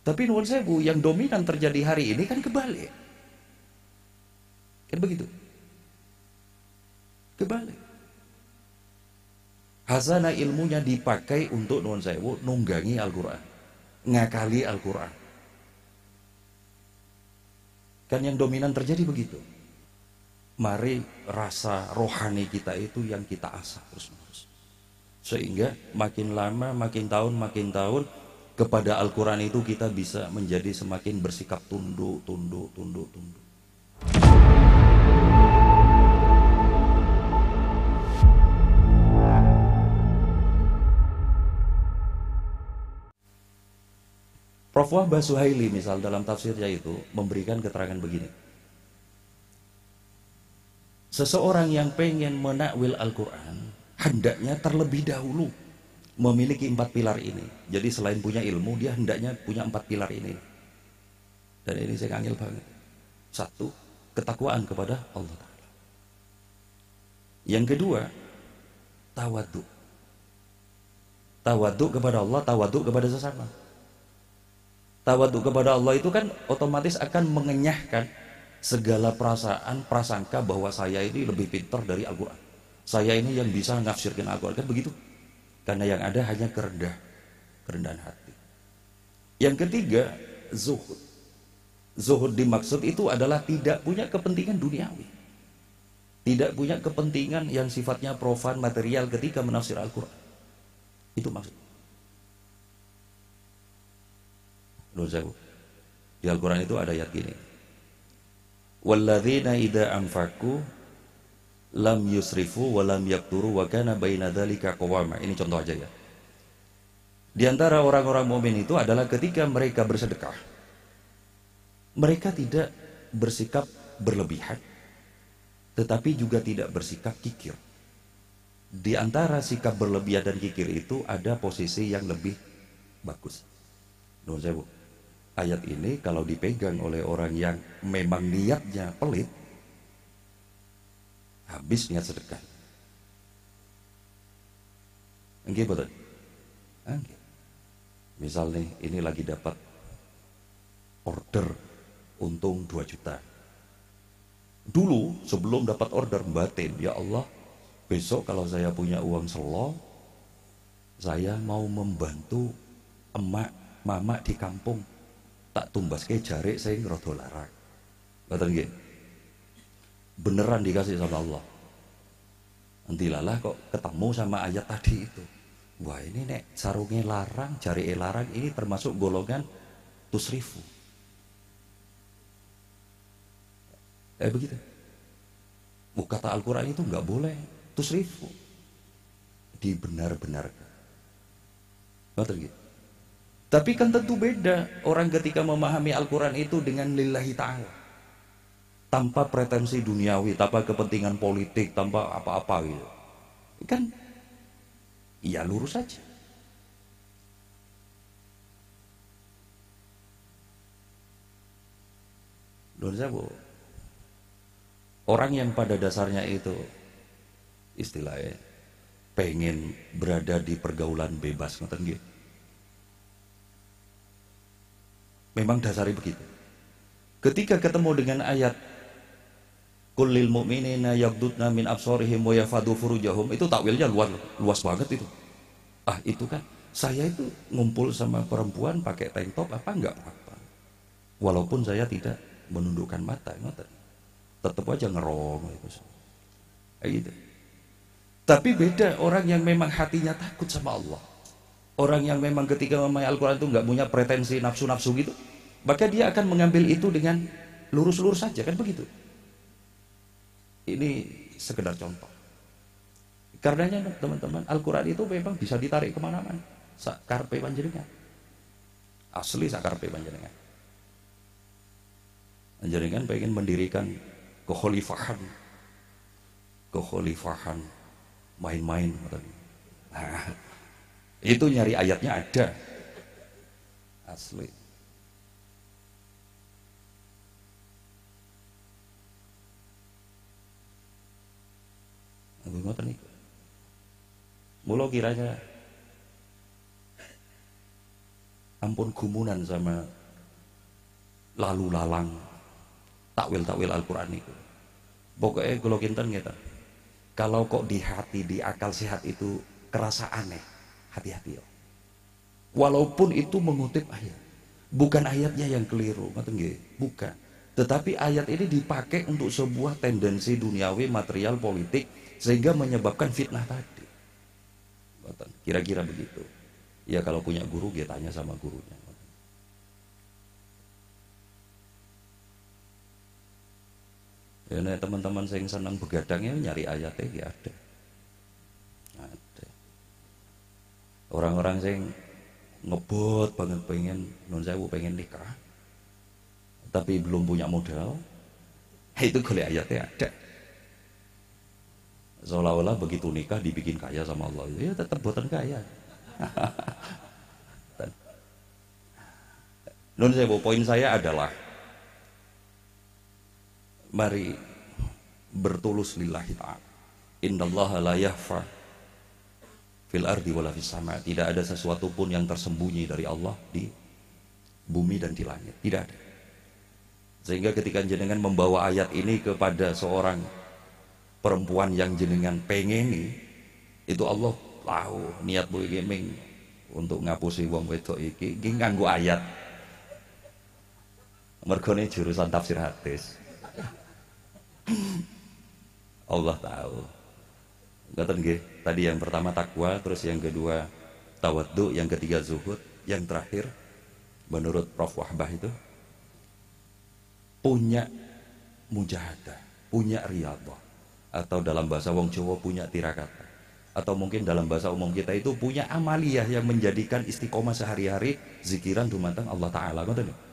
Tapi nuwun sewu, yang dominan terjadi hari ini kan kebalik. Kan begitu. Kebalik. Hazana ilmunya dipakai untuk nuwun sewu nunggangi Al-Qur'an, ngakali Al-Qur'an. Kan yang dominan terjadi begitu. Mari rasa rohani kita itu yang kita asah terus-menerus. Sehingga makin lama, makin tahun kepada Al-Quran itu kita bisa menjadi semakin bersikap tunduk. Prof. Wahbah Suhaili misal dalam tafsirnya itu memberikan keterangan begini. Seseorang yang pengen menakwil Al-Quran hendaknya terlebih dahulu memiliki 4 pilar ini. Jadi selain punya ilmu, dia hendaknya punya 4 pilar ini. Dan ini saya kangen banget. 1, ketakwaan kepada Allah Ta'ala. Yang kedua, tawaduk. Tawaduk kepada Allah, tawaduk kepada sesama. Tawaduk kepada Allah itu kan otomatis akan mengenyahkan segala perasaan, prasangka bahwa saya ini lebih pintar dari Al-Quran. Saya ini yang bisa nafsirkan Al-Quran, kan begitu. Karena yang ada hanya kerendahan hati. Yang ketiga, zuhud. Zuhud dimaksud itu adalah tidak punya kepentingan duniawi. Tidak punya kepentingan yang sifatnya profan, material ketika menafsir Al-Quran. Itu maksud. Di Al-Quran itu ada ayat gini. Walladzina idza anfaqu lam yusrifu wa lam yaqturu wa kana baina dzalika qawama. Ini contoh aja ya. Di antara orang-orang mukmin itu adalah ketika mereka bersedekah, mereka tidak bersikap berlebihan, tetapi juga tidak bersikap kikir. Di antara sikap berlebihan dan kikir itu ada posisi yang lebih bagus. Nuhun sewu. Ayat ini kalau dipegang oleh orang yang memang niatnya pelit, habis niat sedekah. Nggih betul. Nggih. Misal nih, ini lagi dapat order untung 2 juta. Dulu sebelum dapat order batin, ya Allah, besok kalau saya punya uang selo, saya mau membantu emak, mama di kampung. Tak tumbas ke jarik saya ngerodo larang. Betul nggih? Beneran dikasih sama Allah. Nantilah kok ketemu sama ayat tadi itu. Wah, ini nek sarungnya larang, jarike larang, ini termasuk golongan tusrifu. Begitu. Kata Al-Quran itu nggak boleh tusrifu. Dibenar-benarkan. Betul gitu. Tapi kan tentu beda orang ketika memahami Al-Quran itu dengan lillahi ta'ala, tanpa pretensi duniawi, tanpa kepentingan politik, tanpa apa-apa gitu. Kan ya lurus saja. Orang yang pada dasarnya itu istilahnya pengen berada di pergaulan bebas, ngoten nggih. Memang dasarnya begitu. Ketika ketemu dengan ayat Qul lil mu'minina yaghdudna min absarihim wa yafadu furujahum, itu takwilnya luas banget itu. Itu kan saya itu ngumpul sama perempuan pakai tank top apa enggak apa. Walaupun saya tidak menundukkan mata, tetap aja ngerong itu. Gitu. Tapi beda orang yang memang hatinya takut sama Allah. Orang yang memang ketika memahami Al-Quran itu nggak punya pretensi nafsu-nafsu gitu, maka dia akan mengambil itu dengan lurus-lurus saja, kan begitu. Ini sekedar contoh. Karenanya teman-teman, Al-Quran itu memang bisa ditarik kemana-mana. Sakarpe panjenengan. Asli sakarpe panjenengan. Panjenengan pengen mendirikan kekhalifahan main-main. Nah, itu nyari ayatnya ada. Asli. Aku ngoten niku. Mula kiranya ampun gumunan sama lalu lalang takwil Al-Qur'an itu. Pokoknya kalau kinten gitu. Kalau kok di hati, di akal sehat itu kerasa aneh, hati-hati ya. Walaupun itu mengutip ayat, bukan ayatnya yang keliru, bukan. Tetapi ayat ini dipakai untuk sebuah tendensi duniawi, material, politik, sehingga menyebabkan fitnah tadi. Kira-kira begitu. Ya kalau punya guru, dia tanya sama gurunya. Ya, nah, teman-teman saya yang senang begadangnya nyari ayatnya ya ada. Orang-orang yang ngebut banget pengen non sewu pengen nikah, tapi belum punya modal, itu golek ayatnya ada. Seolah-olah begitu nikah dibikin kaya sama Allah, ya tetap buatan kaya. Non sewu, poin saya adalah mari bertulus lillahi ta'ala. Innallaha la yakhfa fil ardi wala fis sama. Tidak ada sesuatu pun yang tersembunyi dari Allah di bumi dan di langit, tidak ada. Sehingga ketika jenengan membawa ayat ini kepada seorang perempuan yang jenengan pengeni, itu Allah tahu niat bu iki ming untuk ngapusi wong wedok iki nganggo ayat. Mergone jurusan tafsir hadis. Allah tahu. Ngaten nggih. Tadi yang pertama takwa, terus yang kedua tawaddu, yang ketiga zuhud, yang terakhir menurut Prof Wahbah itu punya mujahadah, punya riyadhah, atau dalam bahasa wong Jawa punya tirakata, atau mungkin dalam bahasa umum kita itu punya amaliyah yang menjadikan istiqomah sehari-hari zikiran dumateng Allah Ta'ala. Ngoten.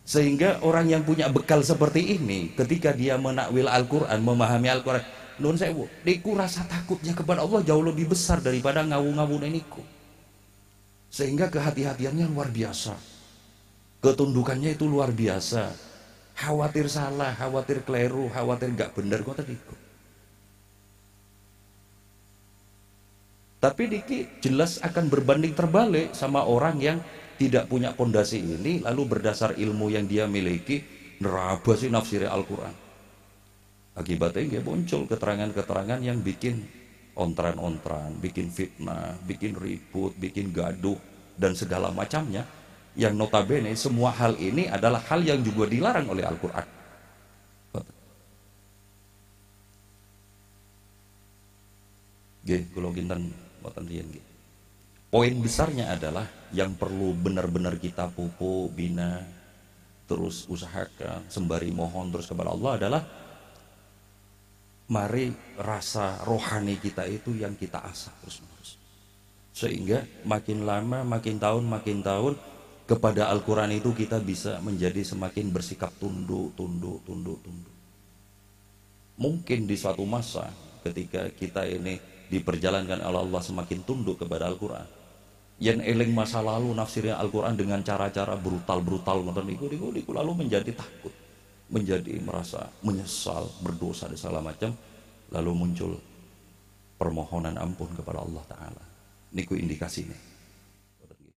Sehingga orang yang punya bekal seperti ini, ketika dia menakwil Al-Quran, memahami Al-Quran, nun sewu, niku rasa takutnya kepada Allah jauh lebih besar daripada ngawu-ngawune niku. Sehingga kehati-hatiannya luar biasa, ketundukannya itu luar biasa. Khawatir salah, khawatir keliru, khawatir gak bener kok tadi. Tapi niki jelas akan berbanding terbalik sama orang yang tidak punya pondasi ini, lalu berdasar ilmu yang dia miliki nerabas nafsir Al-Quran. Akibatnya dia muncul keterangan-keterangan yang bikin ontran-ontran, bikin fitnah, bikin ribut, bikin gaduh dan segala macamnya, yang notabene semua hal ini adalah hal yang juga dilarang oleh Al-Quran. Nggih, kula kinten mboten riyen nggih. Poin besarnya adalah yang perlu benar-benar kita pupuk, bina, terus usahakan sembari mohon terus kepada Allah adalah mari rasa rohani kita itu yang kita asah terus-menerus. Sehingga makin lama, makin tahun kepada Al-Quran itu kita bisa menjadi semakin bersikap tunduk. Mungkin di suatu masa ketika kita ini diperjalankan oleh Allah semakin tunduk kepada Al-Quran, yang eling masa lalu nafsirnya Al-Quran dengan cara-cara brutal ngoten niku lalu menjadi takut, menjadi merasa menyesal, berdosa dan segala macam, lalu muncul permohonan ampun kepada Allah Ta'ala. Niku indikasinya.